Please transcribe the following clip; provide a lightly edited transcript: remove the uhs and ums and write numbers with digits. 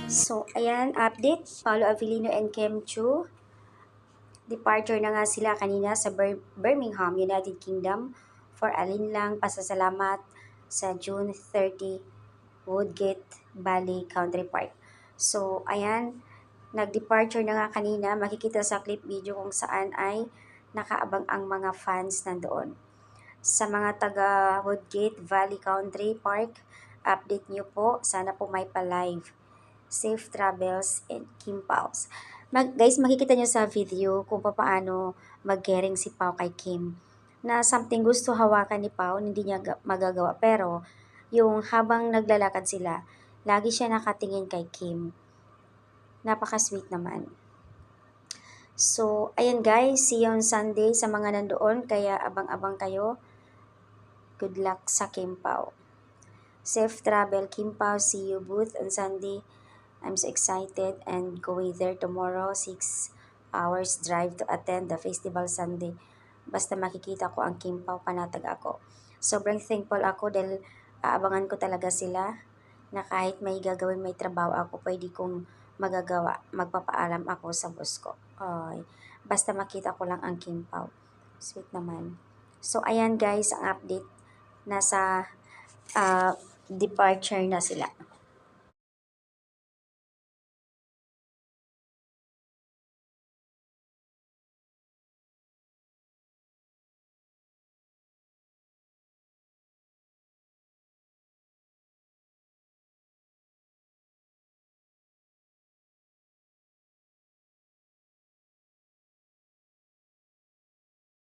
So, ayan, update. Paolo Avellino and Kim Chu. Departure na nga sila kanina sa Birmingham, United Kingdom for alinlang pasasalamat sa June 30 Woodgate Valley Country Park. So, ayan, nag-departure na nga kanina. Makikita sa clip video kung saan ay nakaabang ang mga fans nandoon. Sa mga taga Woodgate Valley Country Park, update nyo po. Sana po may pa-live. Safe travels and Kim Paus. Guys, makikita nyo sa video kung paano mag-caring si Pao kay Kim. Na something gusto hawakan ni Pao, hindi niya magagawa. Pero, yung habang naglalakad sila, lagi siya nakatingin kay Kim. Napaka-sweet naman. So, ayan guys, see you on Sunday sa mga nandoon. Kaya abang-abang kayo. Good luck sa Kim Pao. Safe travel, Kim Pao. See you booth on Sunday. I'm so excited and going there tomorrow, 6 hours drive to attend the festival Sunday. Basta makikita ko ang Kim Pao, panatag ako. Sobrang thankful ako dahil aabangan ko talaga sila na kahit may gagawin, may trabaho ako, pwede kong magagawa. Magpapaalam ako sa boss ko. Ay, basta makita ko lang ang Kim Pao. Sweet naman. So, ayan guys, ang update. Nasa departure na sila.